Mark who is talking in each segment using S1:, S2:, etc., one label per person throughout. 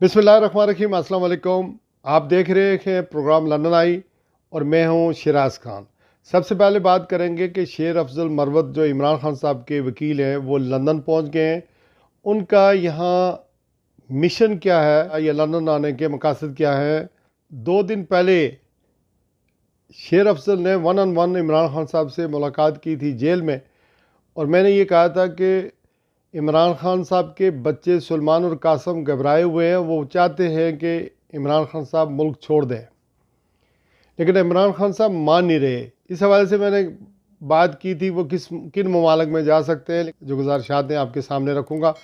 S1: बिस्मिल्लाहिर्रहमानिर्रहीम, अस्सलाम वालेकुम। आप देख रहे हैं प्रोग्राम लंदन आई और मैं हूं शिराज खान। सबसे पहले बात करेंगे कि शेर अफजल मरवत जो इमरान खान साहब के वकील हैं वो लंदन पहुंच गए हैं। उनका यहाँ मिशन क्या है या लंदन आने के मकासद क्या है। 2 दिन पहले शेर अफजल ने one on one Imran Khan साहब से मुलाकात की थी जेल में, और मैंने ये कहा था कि इमरान खान साहब के बच्चे सलमान और कासम घबराए हुए हैं, वो चाहते हैं कि इमरान खान साहब मुल्क छोड़ दें, लेकिन इमरान खान साहब मान नहीं रहे। इस हवाले से मैंने बात की थी वो किन ममालिक में जा सकते हैं, जो गुजारिशात हैं आपके सामने रखूँगा।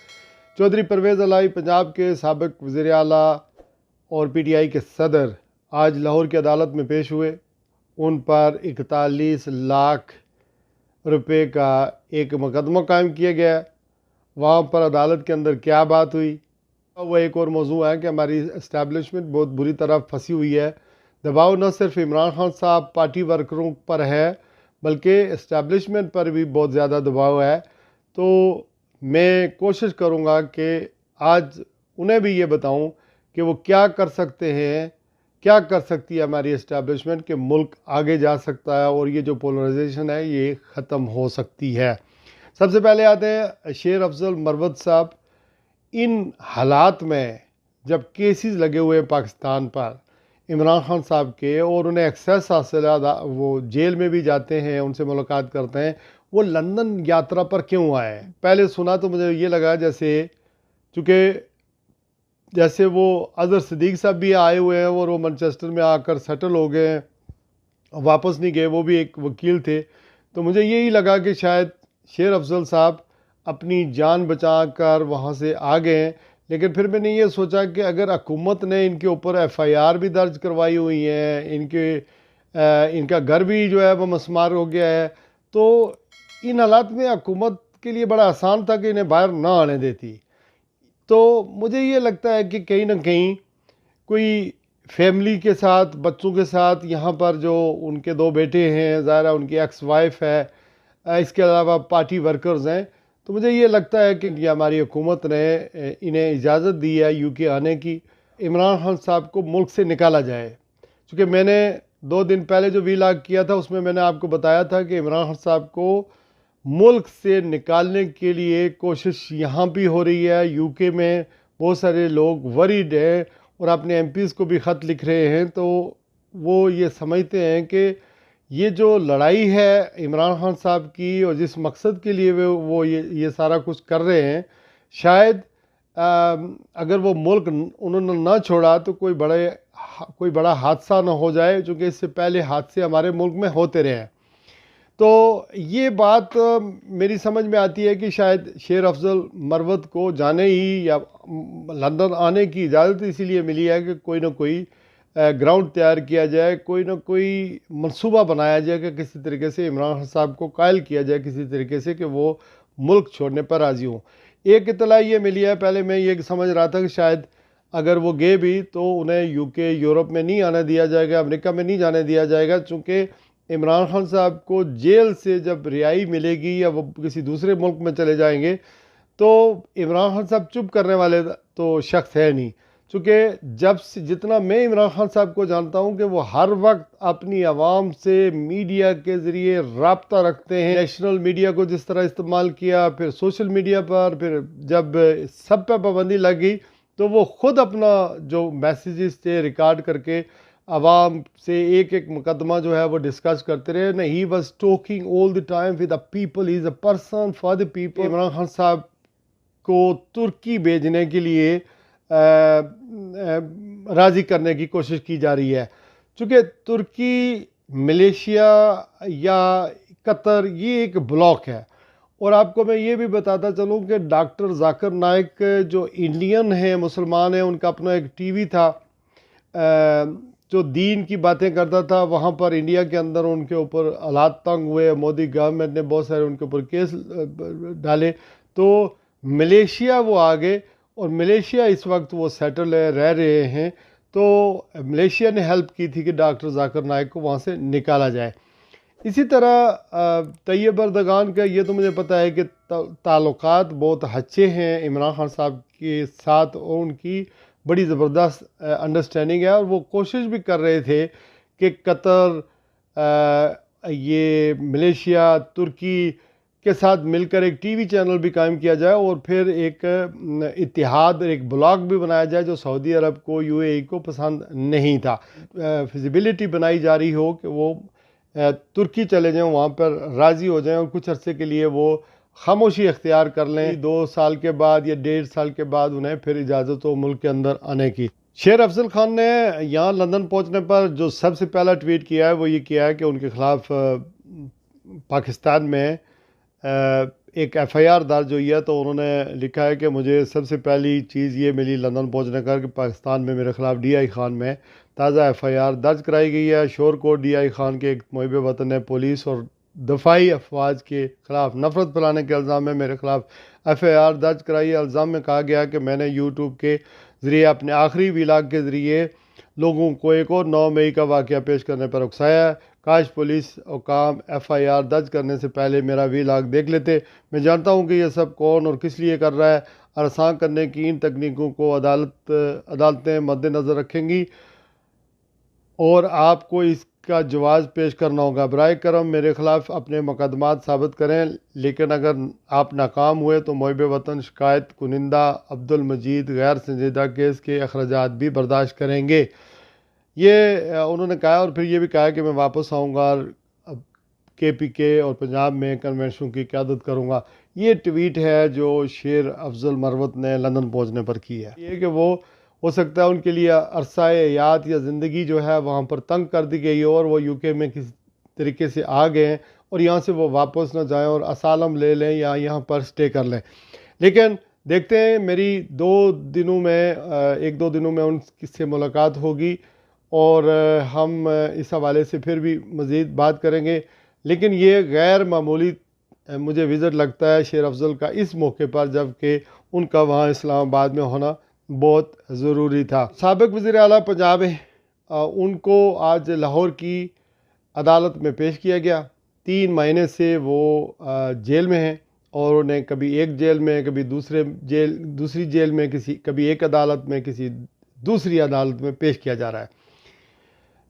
S1: चौधरी परवेज़ अलाई पंजाब के साबिक वज़ीर आला और PTI के सदर आज लाहौर की अदालत में पेश हुए। उन पर 41 लाख रुपए का एक मुकदमा कायम किया गया। वहाँ पर अदालत के अंदर क्या बात हुई, वो एक और मौजू है कि हमारी इस्टेब्लिशमेंट बहुत बुरी तरह फंसी हुई है। दबाव न सिर्फ इमरान खान साहब पार्टी वर्करों पर है बल्कि इस्टेब्लिशमेंट पर भी बहुत ज़्यादा दबाव है। तो मैं कोशिश करूँगा कि आज उन्हें भी ये बताऊँ कि वो क्या कर सकते हैं, क्या कर सकती है हमारी इस्टेब्लिशमेंट, कि मुल्क आगे जा सकता है और ये जो पोलराइजेशन है ये ख़त्म हो सकती है। सबसे पहले आते हैं शेर अफजल मरवत साहब। इन हालात में जब केसेस लगे हुए हैं पाकिस्तान पर इमरान खान साहब के और उन्हें एक्सेस हासिल है, वो जेल में भी जाते हैं, उनसे मुलाकात करते हैं, वो लंदन यात्रा पर क्यों आए? पहले सुना तो मुझे ये लगा जैसे वो अजहर सिद्दीक साहब भी आए हुए हैं और वो मैनचेस्टर में आकर सेटल हो गए हैं, वापस नहीं गए, वो भी एक वकील थे। तो मुझे यही लगा कि शायद शेर अफजल साहब अपनी जान बचा कर वहाँ से आ गए हैं। लेकिन फिर मैंने ये सोचा कि अगर हुकूमत ने इनके ऊपर FIR भी दर्ज करवाई हुई है, इनका घर भी जो है वो मसमार हो गया है, तो इन हालात में हुकूमत के लिए बड़ा आसान था कि इन्हें बाहर ना आने देती। तो मुझे ये लगता है कि कहीं ना कहीं कोई फैमिली के साथ, बच्चों के साथ, यहाँ पर जो उनके 2 बेटे हैं, ज़ाहिर उनकी एक्स वाइफ है, इसके अलावा पार्टी वर्कर्स हैं, तो मुझे ये लगता है कि ये हमारी हुकूमत ने इन्हें इजाज़त दी है UK आने की। इमरान खान साहब को मुल्क से निकाला जाए, क्योंकि मैंने 2 दिन पहले जो वीलॉग किया था उसमें मैंने आपको बताया था कि इमरान खान साहब को मुल्क से निकालने के लिए कोशिश यहाँ भी हो रही है। UK में बहुत सारे लोग वरीड हैं और अपने MPs को भी ख़त लिख रहे हैं। तो वो ये समझते हैं कि ये जो लड़ाई है इमरान खान साहब की और जिस मकसद के लिए वो ये सारा कुछ कर रहे हैं, शायद अगर वो मुल्क उन्होंने ना छोड़ा तो कोई बड़ा हादसा ना हो जाए, क्योंकि इससे पहले हादसे हमारे मुल्क में होते रहे हैं। तो ये बात मेरी समझ में आती है कि शायद शेर अफजल मरवत को जाने ही या लंदन आने की इजाज़त इसीलिए मिली है कि कोई ना कोई ग्राउंड तैयार किया जाए, कोई ना कोई मंसूबा बनाया जाए कि किसी तरीके से इमरान खान साहब को कायल किया जाए, किसी तरीके से कि वो मुल्क छोड़ने पर राज़ी हों। एक इतला ये मिली है, पहले मैं ये समझ रहा था कि शायद अगर वो गए भी तो उन्हें UK यूरोप में नहीं आने दिया जाएगा, अमेरिका में नहीं जाने दिया जाएगा, चूँकि इमरान खान साहब को जेल से जब रिहाई मिलेगी या वो किसी दूसरे मुल्क में चले जाएंगे तो इमरान खान साहब चुप करने वाले तो शख्स है नहीं। चूँकि जितना मैं इमरान खान साहब को जानता हूँ कि वो हर वक्त अपनी आवाम से मीडिया के ज़रिए रब्ता रखते हैं। नेशनल मीडिया को जिस तरह इस्तेमाल किया, फिर सोशल मीडिया पर, फिर जब सब पे पाबंदी लग गई तो वो ख़ुद अपना जो मैसेजेस थे रिकॉर्ड करके आवाम से एक एक मुकदमा जो है वो डिस्कस करते रहे ना। He was talking all the time with the people, he is a person for the people. Imran Khan साहब को तुर्की भेजने के लिए राज़ी करने की कोशिश की जा रही है, चूँकि तुर्की, मलेशिया या कतर ये एक ब्लॉक है। और आपको मैं ये भी बताता चलूँ कि डॉक्टर जाकिर नाइक जो इंडियन हैं, मुसलमान हैं, उनका अपना एक TV था जो दीन की बातें करता था। वहाँ पर इंडिया के अंदर उनके ऊपर हालात तंग हुए, मोदी गवर्नमेंट ने बहुत सारे उनके ऊपर केस डाले, तो मलेशिया वो आ गए और मलेशिया इस वक्त वो सेटल रह रहे हैं। तो मलेशिया ने हेल्प की थी कि डॉक्टर जाकिर नाइक को वहाँ से निकाला जाए। इसी तरह तैयब अर्दगान का ये तो मुझे पता है कि ताल्लुकात बहुत अच्छे हैं इमरान खान साहब के साथ, और उनकी बड़ी ज़बरदस्त अंडरस्टैंडिंग है, और वो कोशिश भी कर रहे थे कि कतर, ये मलेशिया, तुर्की के साथ मिलकर एक टीवी चैनल भी कायम किया जाए, और फिर एक इत्तेहाद, एक ब्लॉक भी बनाया जाए जो सऊदी अरब को, यूएई को पसंद नहीं था। फिजिबिलिटी बनाई जा रही हो कि वो तुर्की चले जाएं, वहाँ पर राज़ी हो जाएं और कुछ अरसे के लिए वो खामोशी अख्तियार कर लें। 2 साल के बाद या 1.5 साल के बाद उन्हें फिर इजाज़त हो मुल्क के अंदर आने की। शेर अफजल खान ने यहाँ लंदन पहुँचने पर जो सबसे पहला ट्वीट किया है वो ये किया है कि उनके ख़िलाफ़ पाकिस्तान में एक एफआईआर दर्ज हुई है। तो उन्होंने लिखा है कि मुझे सबसे पहली चीज़ ये मिली लंदन पहुंचने कर कि पाकिस्तान में मेरे ख़िलाफ़ डीआई खान में ताज़ा एफआईआर दर्ज कराई गई है। शोरकोट डीआई खान के एक मुहिब वतन ने पुलिस और दफाई अफवाज के ख़िलाफ़ नफरत फैलाने के इल्ज़ाम में मेरे ख़िलाफ़ एफआईआर दर्ज कराई है। इल्ज़ाम में कहा गया कि मैंने यूट्यूब के ज़रिए अपने आखिरी व्लॉग के ज़रिए लोगों को एक और 9 मई का वाक़या पेश करने पर उकसाया है। काश पुलिस हुकाम एफआईआर दर्ज करने से पहले मेरा व्लॉग देख लेते। मैं जानता हूं कि यह सब कौन और किस लिए कर रहा है। आसान करने की इन तकनीकों को अदालतें मद्देनज़र रखेंगी और आपको इसका जवाब पेश करना होगा। बराए करम मेरे ख़िलाफ़ अपने मुकदमात साबित करें, लेकिन अगर आप नाकाम हुए तो मुहिब वतन शिकायत कुनिंदा अब्दुल मजीद गैर संजीदा केस के अखराजात भी बर्दाश्त करेंगे। ये उन्होंने कहा, और फिर ये भी कहा कि मैं वापस आऊँगा और KPK और पंजाब में कन्वेंशन की क़यादत करूँगा। ये ट्वीट है जो शेर अफजल मरवत ने लंदन पहुँचने पर की है। ये कि वो हो सकता है उनके लिए अरसाए याद या ज़िंदगी जो है वहाँ पर तंग कर दी गई हो और वो UK में किसी तरीके से आ गए हैं और यहाँ से वो वापस ना जाएं और असालम ले लें या यहाँ पर स्टे कर लें। लेकिन देखते हैं, मेरी 1-2 दिनों में उनसे मुलाकात होगी और हम इस हवाले से फिर भी मज़ीद बात करेंगे। लेकिन ये गैर मामूली मुझे विज़िट लगता है शेर अफजल का इस मौके पर, जबकि उनका वहाँ इस्लामाबाद में होना बहुत ज़रूरी था। साबिक़ वज़ीर आला पंजाब उनको आज लाहौर की अदालत में पेश किया गया। 3 महीने से वो जेल में हैं और उन्हें कभी एक जेल में, कभी दूसरी जेल में, कभी एक अदालत में, किसी दूसरी अदालत में पेश किया जा रहा है।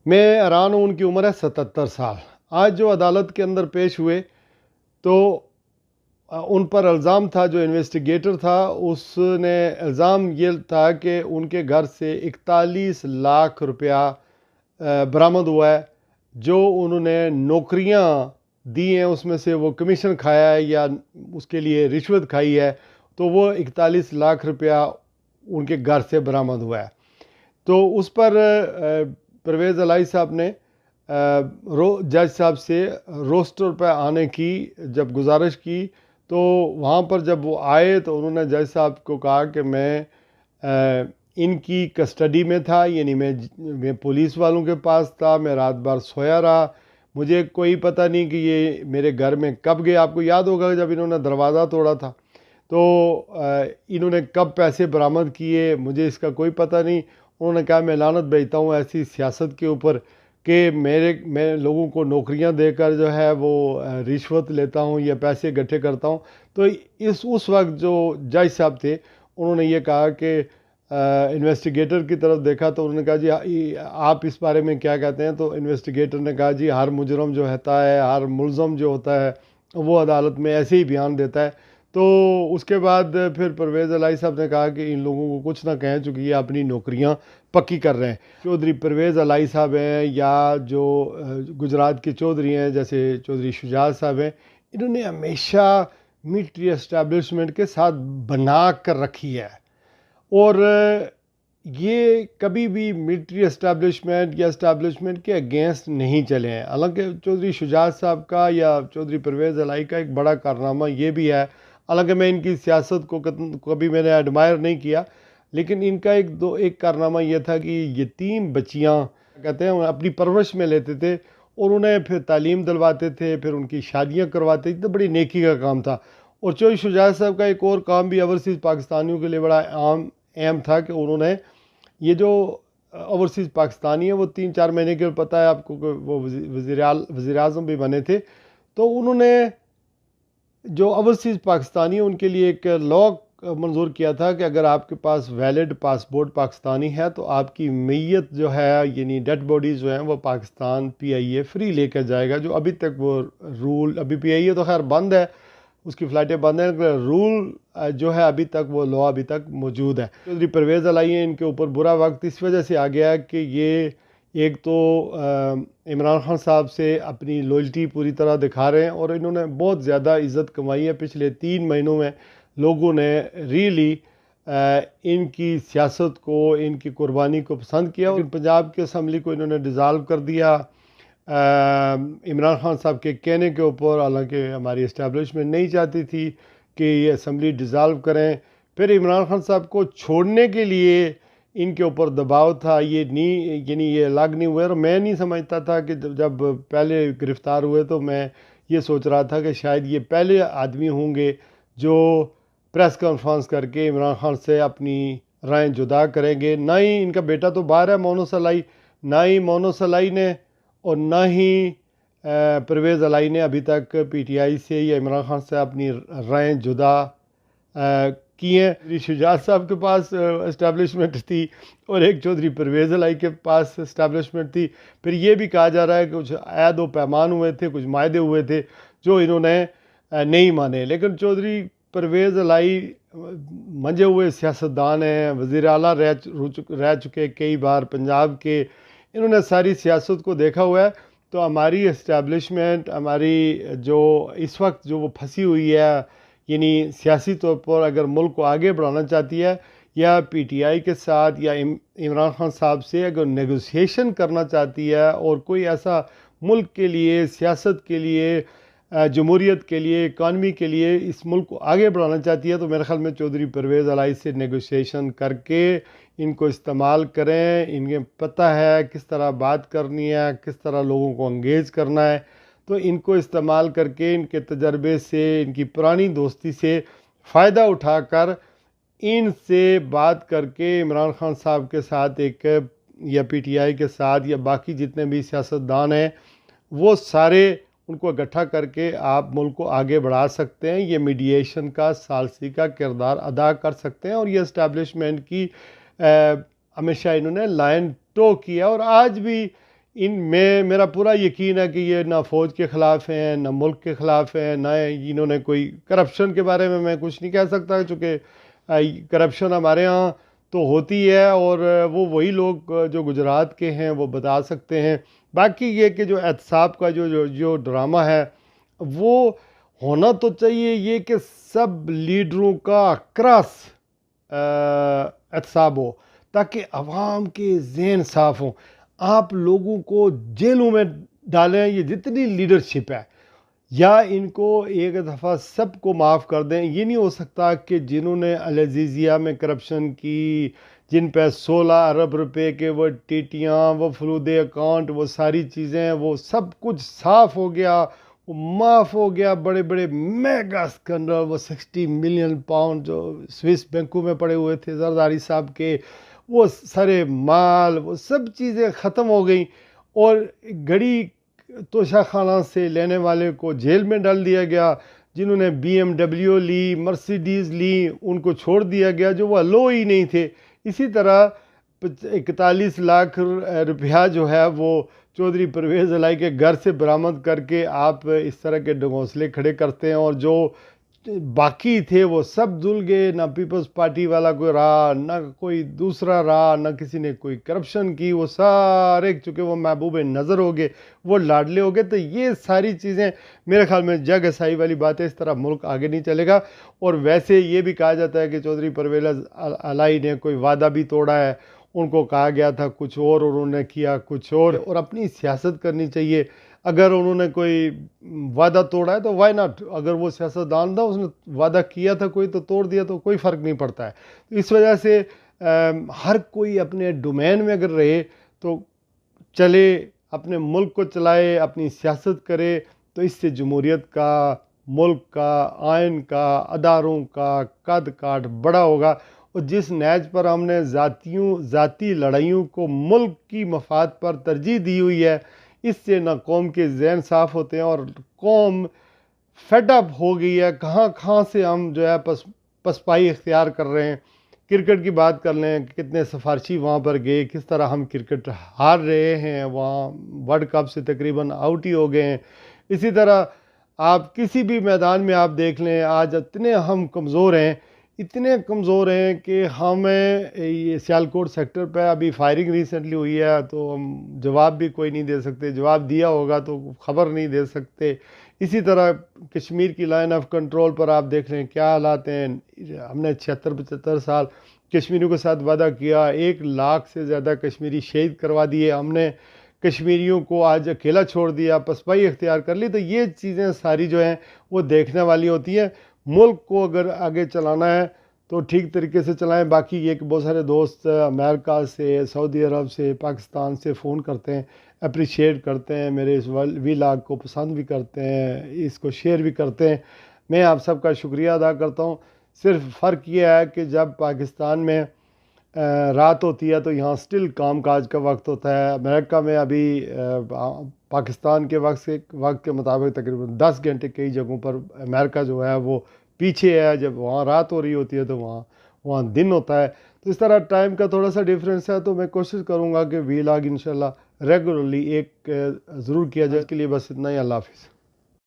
S1: मैं हैरान हूँ, उनकी उम्र है 77 साल। आज जो अदालत के अंदर पेश हुए तो उन पर इल्ज़ाम था, जो इन्वेस्टिगेटर था उसने इल्ज़ाम ये था कि उनके घर से 41 लाख रुपया बरामद हुआ है, जो उन्होंने नौकरियां दी हैं उसमें से वो कमीशन खाया है या उसके लिए रिश्वत खाई है, तो वो 41 लाख रुपया उनके घर से बरामद हुआ है। तो उस पर परवेज़ इलाही साहब ने जज साहब से रोस्टर पर आने की जब गुजारिश की, तो वहाँ पर जब वो आए तो उन्होंने जज साहब को कहा कि मैं इनकी कस्टडी में था, यानी मैं पुलिस वालों के पास था, मैं रात भर सोया रहा, मुझे कोई पता नहीं कि ये मेरे घर में कब गए। आपको याद होगा जब इन्होंने दरवाज़ा तोड़ा था तो इन्होंने कब पैसे बरामद किए, मुझे इसका कोई पता नहीं। उन्होंने कहा मैं लानत भेजता हूँ ऐसी सियासत के ऊपर कि मैं लोगों को नौकरियां देकर जो है वो रिश्वत लेता हूं या पैसे इकट्ठे करता हूं। तो उस वक्त जो जज साहब थे उन्होंने ये कहा कि इन्वेस्टिगेटर की तरफ देखा तो उन्होंने कहा जी आप इस बारे में क्या कहते हैं। तो इन्वेस्टिगेटर ने कहा जी हर मुजरम जो होता है, हर मुलज़म जो होता है वो अदालत में ऐसे ही बयान देता है। तो उसके बाद फिर परवेज़ इलाही साहब ने कहा कि इन लोगों को कुछ ना कहें, चूँकि ये अपनी नौकरियां पक्की कर रहे हैं। चौधरी परवेज़ इलाही साहब हैं या जो गुजरात के चौधरी हैं जैसे चौधरी शुजात साहब हैं, इन्होंने हमेशा मिलिट्री एस्टेब्लिशमेंट के साथ बना कर रखी है और ये कभी भी मिलिट्री एस्टेब्लिशमेंट या एस्टेब्लिशमेंट के अगेंस्ट नहीं चले हैं। हालांकि चौधरी शुजात साहब का या चौधरी परवेज़ इलाही का एक बड़ा कारनामा ये भी है, हालांकि मैं इनकी सियासत को कभी मैंने एडमायर नहीं किया, लेकिन इनका एक कारनामा यह था कि यतीम बच्चियाँ कहते हैं अपनी परवरिश में लेते थे और उन्हें फिर तालीम दिलवाते थे, फिर उनकी शादियाँ करवाते थे। तो बड़ी नेकी का काम था। और चौधरी शुजात साहब का एक और काम भी ओवरसीज़ पाकिस्तानियों के लिए बड़ा अहम था कि उन्होंने ये जो ओवरसीज़ पाकिस्तानी है, वो 3-4 महीने के, पता है आपको कि वो वज़ीर आज़म भी बने थे। तो उन्होंने जो ओवरसीज़ पाकिस्तानी है उनके लिए एक लॉ मंजूर किया था कि अगर आपके पास वैलिड पासपोर्ट पाकिस्तानी है तो आपकी मैयत जो है, यानी डेड बॉडीज़ जो हैं, वो पाकिस्तान PIA फ्री लेकर जाएगा। जो अभी तक वो रूल, अभी PIA तो खैर बंद है, उसकी फ़्लाइटें बंद हैं, रूल जो है अभी तक, वो लॉ अभी तक मौजूद है। चौधरी परवेज़ अलाई हैं, इनके ऊपर बुरा वक्त इस वजह से आ गया कि ये एक तो इमरान खान साहब से अपनी लॉयल्टी पूरी तरह दिखा रहे हैं और इन्होंने बहुत ज़्यादा इज़्ज़त कमाई है पिछले 3 महीनों में। लोगों ने रियली इनकी सियासत को, इनकी कुर्बानी को पसंद किया और पंजाब की असम्बली को इन्होंने डिज़ाल्व कर दिया इमरान खान साहब के कहने के ऊपर। हालांकि हमारी इस्टेब्लिशमेंट नहीं चाहती थी कि ये असम्बली डिज़ाल्व करें। फिर इमरान खान साहब को छोड़ने के लिए इनके ऊपर दबाव था, ये नहीं, यानी ये अलग नहीं हुए। और मैं नहीं समझता था कि जब पहले गिरफ़्तार हुए तो मैं ये सोच रहा था कि शायद ये पहले आदमी होंगे जो प्रेस कॉन्फ्रेंस करके इमरान खान से अपनी राय जुदा करेंगे। ना ही इनका बेटा तो बाहर है, मोनो सलाई, ना ही मोनो सलाई ने और ना ही परवेज़ अलाई ने अभी तक PTI से या इमरान खान से अपनी राय जुदा की हैं। शुजात साहब के पास इस्टेब्लिशमेंट थी और एक चौधरी परवेज़ अलाई के पास इस्टेब्लिशमेंट थी। फिर ये भी कहा जा रहा है कि कुछ अहद व पैमान हुए थे, कुछ मायदे हुए थे जो इन्होंने नहीं माने। लेकिन चौधरी परवेज़ अलाई मंजे हुए सियासतदान हैं, वज़ीर आला रह चुके कई बार पंजाब के, इन्होंने सारी सियासत को देखा हुआ है। तो हमारी इस्टेब्लिशमेंट, हमारी जो इस वक्त जो वो फंसी हुई है, यानी सियासी तौर पर अगर मुल्क को आगे बढ़ाना चाहती है या PTI के साथ या इमरान खान साहब से अगर नेगोशिएशन करना चाहती है और कोई ऐसा मुल्क के लिए, सियासत के लिए, जमहूरियत के लिए, इकानमी के लिए इस मुल्क को आगे बढ़ाना चाहती है, तो मेरे ख्याल में चौधरी परवेज़ अलाई से नेगोशिएशन करके इनको इस्तेमाल करें। इन्हें पता है किस तरह बात करनी है, किस तरह लोगों को इंगेज करना है। तो इनको इस्तेमाल करके, इनके तजर्बे से, इनकी पुरानी दोस्ती से फ़ायदा उठाकर इनसे बात करके इमरान खान साहब के साथ एक, या PTI के साथ या बाकी जितने भी सियासतदान हैं, वो सारे उनको इकट्ठा करके आप मुल्क को आगे बढ़ा सकते हैं। ये मीडिएशन का सालसी का किरदार अदा कर सकते हैं और ये इस्टेब्लिशमेंट की हमेशा इन्होंने लाइन टो किया और आज भी इनमें मेरा पूरा यकीन है कि ये ना फ़ौज के ख़िलाफ़ हैं, ना मुल्क के ख़िलाफ़ हैं, ना इन्होंने कोई करप्शन के बारे में मैं कुछ नहीं कह सकता, चूँकि करप्शन हमारे यहाँ तो होती है और वो वही लोग जो गुजरात के हैं वो बता सकते हैं। बाकी ये कि जो एहतसाब का जो ड्रामा है वो होना तो चाहिए, ये कि सब लीडरों का क्रॉस एहतसाब हो ताकि अवाम के ज़हन साफ़ हों। आप लोगों को जेलों में डालें, ये जितनी लीडरशिप है, या इनको एक दफ़ा सबको माफ़ कर दें। ये नहीं हो सकता कि जिन्होंने अल अज़ीज़िया में करप्शन की, जिन पे 16 अरब रुपए के वो टीटियाँ, वो फलूदे अकाउंट, वो सारी चीज़ें, वो सब कुछ साफ़ हो गया, वो माफ़ हो गया। बड़े बड़े मेगा स्कैंडल, वो 60 मिलियन पाउंड जो स्विस बैंकों में पड़े हुए थे जरदारी साहब के, वो सारे माल, वो सब चीज़ें ख़त्म हो गई और घड़ी तोशाखाना से लेने वाले को जेल में डाल दिया गया। जिन्होंने BMW ली, मर्सिडीज़ ली, उनको छोड़ दिया गया जो वह लो ही नहीं थे। इसी तरह 41 लाख रुपया जो है वो चौधरी परवेज़ अलाई के घर से बरामद करके आप इस तरह के ढकोसले खड़े करते हैं और जो बाकी थे वो सब धुल गए। ना पीपल्स पार्टी वाला कोई रहा, ना कोई दूसरा रहा, ना किसी ने कोई करप्शन की, वो सारे चूँकि वो महबूब नज़र हो गए, वो लाडले हो गए। तो ये सारी चीज़ें मेरे ख्याल में जग हसाई वाली बात है, इस तरह मुल्क आगे नहीं चलेगा। और वैसे ये भी कहा जाता है कि चौधरी परवेज़ अलाई ने कोई वादा भी तोड़ा है, उनको कहा गया था कुछ और उन्होंने किया कुछ और अपनी सियासत करनी चाहिए। अगर उन्होंने कोई वादा तोड़ा है तो वाई नॉट, अगर वो सियासतदान था, उसने वादा किया था कोई तो तोड़ दिया तो कोई फ़र्क नहीं पड़ता है। तो इस वजह से हर कोई अपने डोमेन में अगर रहे तो चले, अपने मुल्क को चलाए, अपनी सियासत करे, तो इससे जमहूरियत का, मुल्क का, आइन का, अदारों का कद काठ बड़ा होगा और जिस नहज पर हमने ज़ाती लड़ाइयों को मुल्क की मफाद पर तरजीह दी हुई है, इससे ना कौम के जहन साफ़ होते हैं और कौम फेडअप हो गई है। कहाँ कहाँ से हम जो है पसपाई इख्तियार कर रहे हैं। क्रिकेट की बात कर लें, कितने सिफारशी वहाँ पर गए, किस तरह हम क्रिकेट हार रहे हैं, वहाँ वर्ल्ड कप से तकरीबन आउट ही हो गए हैं। इसी तरह आप किसी भी मैदान में आप देख लें, आज इतने हम कमज़ोर हैं, इतने कमज़ोर हैं कि हमें ये सियालकोट सेक्टर पर अभी फायरिंग रिसेंटली हुई है तो हम जवाब भी कोई नहीं दे सकते, जवाब दिया होगा तो खबर नहीं दे सकते। इसी तरह कश्मीर की लाइन ऑफ कंट्रोल पर आप देख लें क्या हालात हैं। हमने 76-75 साल कश्मीरियों के साथ वादा किया, 1 लाख से ज़्यादा कश्मीरी शहीद करवा दिए, हमने कश्मीरियों को आज अकेला छोड़ दिया, पसपाई इख्तियार कर ली। तो ये चीज़ें सारी जो हैं वो देखने वाली होती हैं। मुल्क को अगर आगे चलाना है तो ठीक तरीके से चलाएं। बाकी ये कि बहुत सारे दोस्त अमेरिका से, सऊदी अरब से, पाकिस्तान से फ़ोन करते हैं, अप्रिशिएट करते हैं, मेरे इस व्लॉग को पसंद भी करते हैं, इसको शेयर भी करते हैं। मैं आप सबका शुक्रिया अदा करता हूँ। सिर्फ फ़र्क ये है कि जब पाकिस्तान में रात होती है तो यहाँ स्टिल काम काज का वक्त होता है। अमेरिका में अभी पाकिस्तान के वक्त के मुताबिक तकरीबन 10 घंटे कई जगहों पर अमेरिका जो है वो पीछे है। जब वहाँ रात हो रही होती है तो वहाँ दिन होता है। तो इस तरह टाइम का थोड़ा सा डिफरेंस है। तो मैं कोशिश करूँगा कि व्लॉग इंशाल्लाह रेगुलरली एक ज़रूर किया जाए। इसके लिए बस इतना ही। अल्लाह हाफ़िज़।